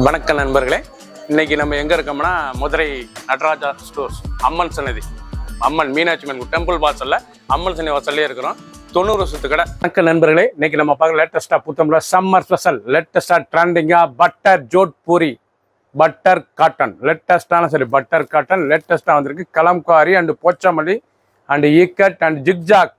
வணக்கம் நண்பர்களே, இன்னைக்கு நம்ம எங்க இருக்கோம்னா மதுரை நடராஜா ஸ்டோர்ஸ் அம்மன் சன்னதி, அம்மன் மீனாட்சி அம்மன் டெம்பிள் வாசல்ல அம்மன் சன்னதி வாசல்லே இருக்கிறோம். 90 வருஷத்து கடை. வணக்கம் நண்பர்களே, இன்னைக்கு நம்ம பார்க்க லேட்டஸ்டா புத்தம்பல சம்மர் ஸ்பெஷல் லேட்டஸ்டா ட்ரெண்டிங்கா பட்டர் ஜோத்பூரி பட்டர் காட்டன் லேட்டஸ்டான சரி பட்டர் காட்டன் லேட்டஸ்டா வந்திருக்கு. Kalamkari and Pochampally and ikat and zigzag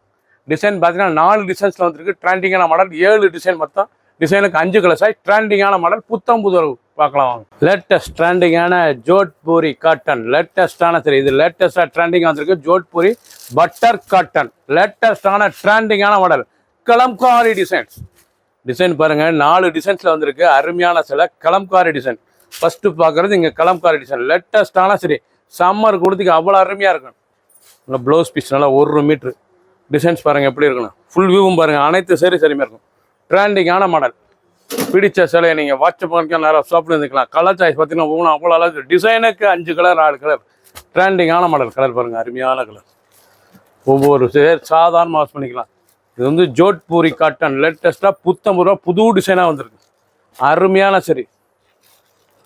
design பார்த்தீங்கன்னா 4 டிசைன்ஸ்ல வந்திருக்கு. ட்ரெண்டிங்கான மாடல் 7 டிசைன் மொத்தம். டிசைனுக்கு 5 கலர் சாய் ட்ரெண்டிங்கான மாடல் புத்தம் புது பார்க்கலாம் வாங்க. லேட்டஸ்ட் ட்ரெண்டிங்கான ஜோத்பூரி காட்டன் லேட்டஸ்டான சரி இது லேட்டஸ்டா ட்ரெண்டிங்காக வந்திருக்கு. ஜோத்பூரி பட்டர் காட்டன் லேட்டஸ்டான ட்ரெண்டிங்கான மாடல் கலம்காரி டிசைன் பாருங்க. 4 டிசைன்ஸ்ல வந்திருக்கு. அருமையான சில கலம்காரி டிசைன். ஃபர்ஸ்ட் பார்க்கறது இங்க கலம்காரி டிசைன் லேட்டஸ்டான சரி சம்மர் கொடுத்துக்கு அவ்வளோ அருமையா இருக்கும். நல்லா ப்ளவுஸ் பீஸ் நல்லா 1 மீட்டர் டிசைன்ஸ் பாருங்க எப்படி இருக்கணும். ஃபுல் வியூவும் பாருங்க. அனைத்து சரிமையா இருக்கும். ட்ரெண்டிங்கான மாடல். பிடிச்ச சிலையை நீங்கள் வாட்ஸ்அப் பண்ணிக்க நேரம் ஷாப்பில் இருந்துக்கலாம். கலர் சாய்ஸ் பார்த்தீங்கன்னா ஒவ்வொன்றும் அவ்வளோ அழகு. டிசைனுக்கு 5 கலர் 6 கலர் ட்ரெண்டிங்கான மாடல். கலர் பாருங்கள், அருமையான கலர். ஒவ்வொரு சாதாரண வாஷ் பண்ணிக்கலாம். இது வந்து ஜோத்பூரி காட்டன் லேட்டஸ்ட்டாக புத்தம்பூர்வா புது டிசைனாக வந்திருக்கு. அருமையான சரி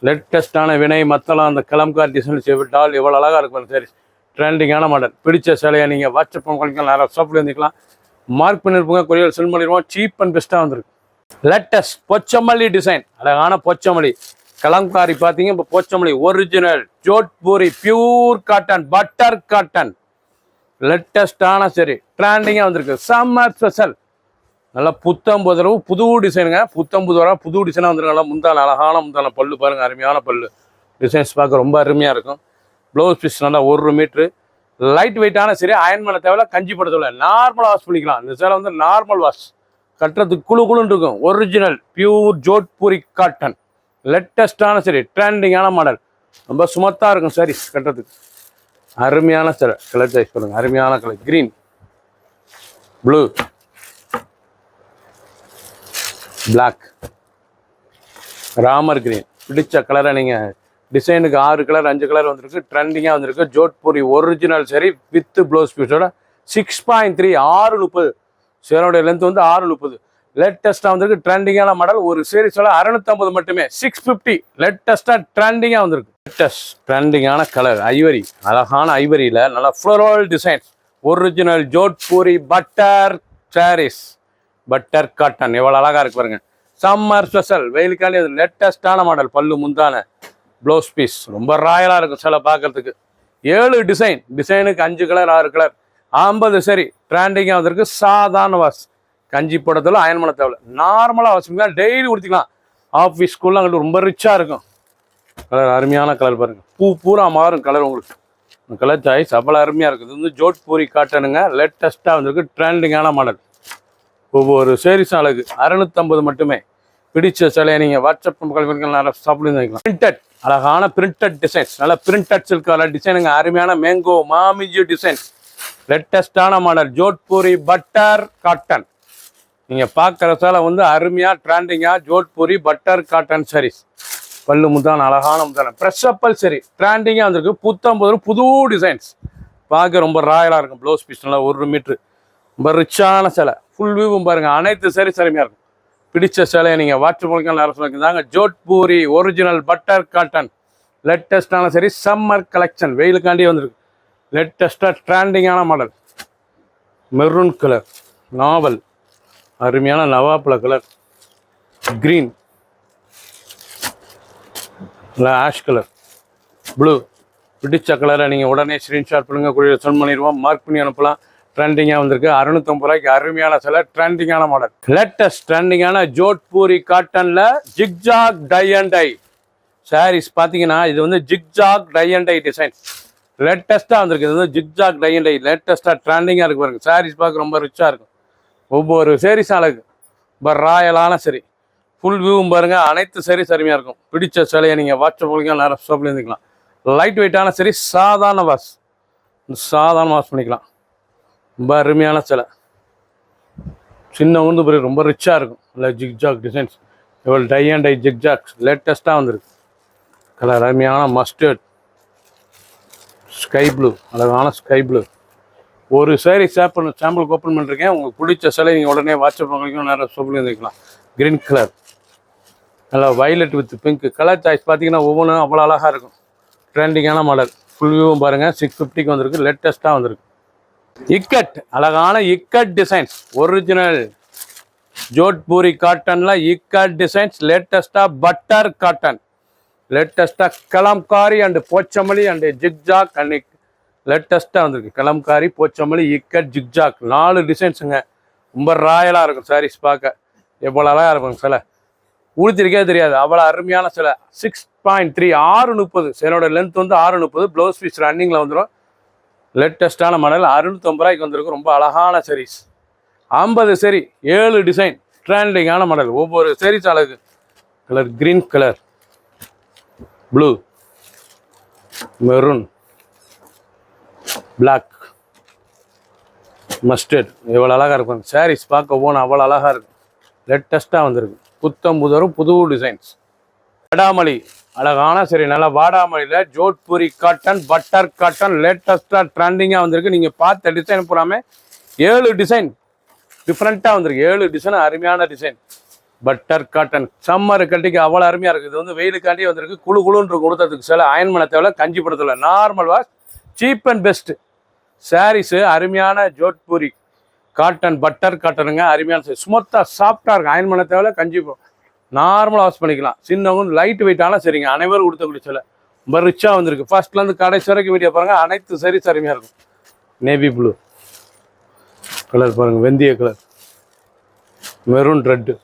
லேட்டஸ்டான வினை மத்தலாம் அந்த கலம்காரி டிசைன் செய்விட்டால் எவ்வளோ அழகாக இருக்கும். சரி ட்ரெண்டிங்கான மாடல். பிடிச்ச சிலையை நீங்கள் வாட்ஸ்அப் பண்ணிக்கலாம் நேரம் ஷாப்பில் இருந்துக்கலாம். மார்க் பண்ணியிருப்போங்க, கொரியர் சென்ட் பண்ணிடுவோம். சீப் அண்ட் பெஸ்ட்டாக வந்திருக்கு. லேட்டஸ்ட் பொச்சமல்லி டிசைன், அழகான பொச்சமல்லி கலம்காரி பார்த்தீங்க. இப்போ Pochampally original Jodhpuri pure cotton butter cotton லேட்டஸ்டான சரி ட்ரெண்டிங்காக வந்திருக்கு. சம்மர் ஸ்பெஷல் நல்லா புத்தம்புதரவு புது டிசைனுங்க. புத்தம்புதரா புது டிசைனாக வந்திருக்கு. நல்லா முந்தான அழகான முந்தான பல்லு பாருங்கள், அருமையான பல்லு. டிசைன்ஸ் பார்க்க ரொம்ப அருமையாக இருக்கும். ப்ளவுஸ் பீஸ் நல்லா 1 மீட்ரு. லைட் வெயிட்டான சரி அயன் பண்ண தேவையில்ல, கஞ்சி போட தேவையில்ல, நார்மலாக வாஷ் பண்ணிக்கலாம். இந்த சேலை வந்து நார்மல் வாஷ் கட்டுறதுக்கு குழுன்னு இருக்கும். ஒரிஜினல் பியூர் ஜோத்பூரி காட்டன் லேட்டஸ்டான சரி ட்ரெண்டிங்கான மாடல். ரொம்ப சுமத்தாக இருக்கும் சரி கட்டுறதுக்கு. அருமையான சேலை. கலர் சாய்ஸ் பண்ணுங்க, அருமையான கலர். கிரீன், ப்ளூ, பிளாக், ராமர் கிரீன். பிடிச்ச கலரை நீங்கள் டிசைனுக்கு 6 கலர் 5 கலர் வந்திருக்கு. ட்ரெண்டிங்காக வந்திருக்கு. ஜோத்பூரி ஒரிஜினல் சரி வித் ப்ளவுஸ் பீஸோட 6.3 630. சேரோடைய லென்த் வந்து 630. லேட்டஸ்ட்டாக வந்திருக்கு. ட்ரெண்டிங்கான மாடல். ஒரு சீரிஸோட 650 மட்டுமே. 650 லேட்டஸ்ட்டாக ட்ரெண்டிங்காக வந்திருக்கு. லேட்டஸ்ட் ட்ரெண்டிங்கான கலர் ஐவரி, அழகான ஐவரியில் நல்லா floral design. Original Jodhpuri butter sarees butter cotton எவ்வளோ அழகாக இருக்கு பாருங்க. சம்மர் ஸ்பெஷல் வெயிலுக்காண்டி லேட்டஸ்டான மாடல். பல்லு முந்தான ப்ளவுஸ் பீஸ் ரொம்ப ராயலாக இருக்கும் சில பார்க்கறதுக்கு. 7 டிசைனுக்கு 5 கலர் 6 கலர் 50 சரி ட்ரெண்டிங்காக வந்திருக்கு. சாதாரண வாஷ், கஞ்சி போடத்தில் அயன் பண்ண தேவை, நார்மலாக வாஷ் பண்ணிக்கலாம். டெய்லி கொடுத்துக்கலாம். ஆஃபீஸ் ஸ்கூல்லாம் அங்கிட்டு ரொம்ப ரிச்சாக இருக்கும். கலர் அருமையான கலர் பாருங்கள். பூரா மாறும் கலர் உங்களுக்கு. கலர் சாய்ஸ் அவ்வளோ அருமையாக இருக்குது. இது வந்து ஜோத்பூரி காட்டனுங்க. லேட்டஸ்ட்டாக வந்திருக்கு. ட்ரெண்டிங்கான மாடல். ஒவ்வொரு சேரீஸும் அழகு. 650 மட்டுமே. பிடிச்ச சிலையை நீங்கள் வாட்ஸ்அப் சாப்பிட்டு வைக்கலாம். பிரிண்டட் அழகான பிரிண்டட் டிசைன்ஸ். நல்ல பிரிண்டட் சில்க் கலர் டிசைனுங்க. அருமையான மேங்கோ மாமிஜி டிசைன் லேட்டஸ்டான மாடல். ஜோத்பூரி பட்டர் காட்டன் நீங்கள் பார்க்குற சேலை வந்து அருமையாக ட்ரெண்டிங்காக ஜோத்பூரி பட்டர் காட்டன் சாரீஸ். பல்லு முத்தான அழகான முத்தான ப்ரெஷப்பல் சரி ட்ரெண்டிங்காக வந்திருக்கு. புது டிசைன்ஸ் பார்க்க ரொம்ப ராயலாக இருக்கும். ப்ளவுஸ் பீஸ் நல்லா 1 மீட்ரு. ரொம்ப ரிச்சான சேலை. ஃபுல் வியூவும் பாருங்கள். அனைத்து சாரீஸ் அருமையாக இருக்கும். பிடிச்ச சேலையை நீங்கள் வாட்ஸ்அப் பண்ணிக்கலாம் நேரம் சொல்லியிருந்தாங்க. ஜோத்பூரி ஒரிஜினல் பட்டர் காட்டன் லேட்டஸ்டான சரி சம்மர் கலெக்ஷன் வெயிலுக்காண்டி வந்திருக்கு. லேட்டஸ்ட்டாக ட்ரெண்டிங்கான மாடல். மெரூன் கலர் நாவல், அருமையான நவாப்பழ colour, green, ash colour, blue. பிடிச்ச கலரை நீங்கள் உடனே ஸ்க்ரீன்ஷாட் பண்ணுங்கள், கொரியர் சென்ட் பண்ணிடுவோம். மார்க் பண்ணி அனுப்பலாம். ட்ரெண்டிங்காக வந்திருக்கு. 650 ரூபாய்க்கு அருமையான சில ட்ரெண்டிங்கான மாடல். லேட்டஸ்ட் ட்ரெண்டிங்கான ஜோத்பூரி காட்டனில் zigzag tie and dye sarees பார்த்தீங்கன்னா இது வந்து zigzag tie and dye design லேட்டஸ்ட்டாக வந்திருக்கு. இது வந்து ஜிக்ஜாக் டை அண்ட் டை லேட்டஸ்ட்டாக ட்ரெண்டிங்காக இருக்கு பாருங்க. சாரீஸ் பார்க்க ரொம்ப ரிச்சாக இருக்கும். ஒவ்வொரு சாரீஸும் அழகு. ரொம்ப ராயலான சரி ஃபுல் வியூவும் பாருங்கள். அனைத்து சாரீஸ் அருமையாக இருக்கும். பிடிச்ச சிலையை நீங்கள் வாட்ஸ்அப் பண்ணிக்கலாம் நேரம் ஷாப்பில் இருந்துக்கலாம். லைட் வெயிட்டான சரி சாதாரண வாஷ் பண்ணிக்கலாம். ரொம்ப அருமையான சிலை. சின்ன வந்து பெரிய ரொம்ப ரிச்சாக இருக்கும். இல்லை ஜிக்ஜாக் டிசைன்ஸ் எவ்வளோ டை அண்ட் டை ஜிக்ஜாக்ஸ் லேட்டஸ்ட்டாக வந்துருக்கு. கலர் அருமையான மஸ்டர்ட், ஸ்கை ப்ளூ, அழகான ஸ்கை ப்ளூ. ஒரு சாரி சாம்பிளுக்கு ஓப்பன் பண்ணிருக்கேன். உங்களுக்கு பிடிச்ச சிலை நீங்கள் உடனே வாட்ஸ்அப் பண்ணிக்கலாம் நேரம் ஷாப்பில் இருந்துக்கலாம். கிரீன் கலர், நல்லா violet with pink colour choice பார்த்தீங்கன்னா ஒவ்வொன்றும் அவ்வளோ அழகாக இருக்கும். ட்ரெண்டிங்கான மாடல். ஃபுல் வியூவும் பாருங்கள் 650க்கு வந்திருக்கு. லேட்டஸ்ட்டாக வந்திருக்கு. இக்கட் அழகான இக்கட் டிசைன்ஸ். ஒரிஜினல் ஜோத்பூரி காட்டனில் இக்கட் டிசைன்ஸ். லேட்டஸ்ட்டாக பட்டர் காட்டன். லேட்டஸ்ட்டாக Kalamkari and Pochampally and zigzag and லேட்டஸ்ட்டாக வந்திருக்கு. கலம்காரி போச்சமல்லி இக்கட் ஜிக்ஜாக் 4 டிசைன்ஸுங்க. ரொம்ப ராயலாக இருக்கும் சாரீஸ் பார்க்க. எவ்வளோ அழகாக இருக்கும் சிலை. உடுத்திருக்கே தெரியாது அவ்வளோ அருமையான சிலை. 6.3 630. சேலோட லென்த் வந்து 630. ப்ளவுஸ் பீஸ் ரன்னிங்கில் வந்துடும். லேட்டஸ்ட்டான மாடல் 650 ரூபாய்க்கு வந்திருக்கு. ரொம்ப அழகான சாரீஸ். 50 சரி 7 டிசைன். ட்ரெண்டிங்கான மாடல். ஒவ்வொரு சாரீஸ் அழகு. Colour green colour, blue, maroon, black, mustard. எவ்வளோ அழகாக இருக்கும் சாரீஸ் பார்க்க. போனால் அவ்வளோ அழகாக இருக்கும். லேட்டஸ்ட்டாக வந்திருக்கு. புத்தம் புதரும் புது டிசைன்ஸ். வாடாமல்லி அழகான சரி நல்லா வாடாமல்லியில் ஜோத்பூரி காட்டன் பட்டர் காட்டன் லேட்டஸ்ட்டாக ட்ரெண்டிங்காக வந்திருக்கு. நீங்கள் பார்த்த டிசைன் பூராமே 7 டிசைன் டிஃப்ரெண்ட்டாக வந்திருக்கு. 7 டிசைன் அருமையான டிசைன். பட்டர் காட்டன் சம்மர் கட்டிக்கு அவ்வளோ அருமையாக இருக்குது. இது வந்து வெயிலுக்காண்டி வந்திருக்கு. குழு குழுன்னு கொடுத்ததுக்கு சில அயன் பண்ண தேவை, கஞ்சி படத்தில் normal wash, cheap and best sarees. அருமையான ஜோத்பூரி காட்டன் பட்டர் காட்டனுங்க. அருமையான சாரி. ஸ்மூத்தாக சாஃப்டாக இருக்கும். அயன் பண்ண தேவை, கஞ்சி நார்மலாக வாஷ் பண்ணிக்கலாம். சின்னவங்க லைட் வெயிட்டாலும் சரிங்க. அனைவரும் கொடுத்தக்கூடிய சில ரொம்ப ரிச்சாக வந்திருக்கு. ஃபர்ஸ்ட்லேருந்து கடைசி வரைக்கும் வீடியோ பாருங்கள். அனைத்து சாரீஸ் அருமையாக இருக்கும். நேவி ப்ளூ கலர் பாருங்கள், வெந்தய colour, maroon red,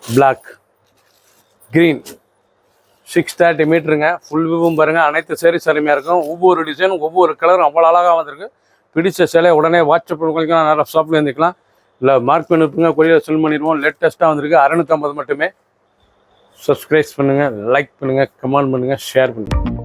black, green. 630 மீட்டருங்க. ஃபுல் வியூவும் பாருங்கள். அனைத்து சாரீஸ் அருமையாக இருக்கும். ஒவ்வொரு டிசைனும் ஒவ்வொரு கலரும் அவ்வளோ அழகாக வந்திருக்கு. பிடிச்ச சிலை உடனே வாட்ஸ்அப் பண்ணிக்கலாம். நிறைய ஷாப்பில் இருந்துக்கலாம். இல்லை மார்க் பண்ணிருப்பீங்க, கொரியர் செல் பண்ணிடுவோம். லேட்டஸ்ட்டாக வந்திருக்கு. 650 மட்டுமே. சப்ஸ்கிரைப் பண்ணுங்கள், லைக் பண்ணுங்கள், கமெண்ட் பண்ணுங்கள், ஷேர் பண்ணுங்கள்.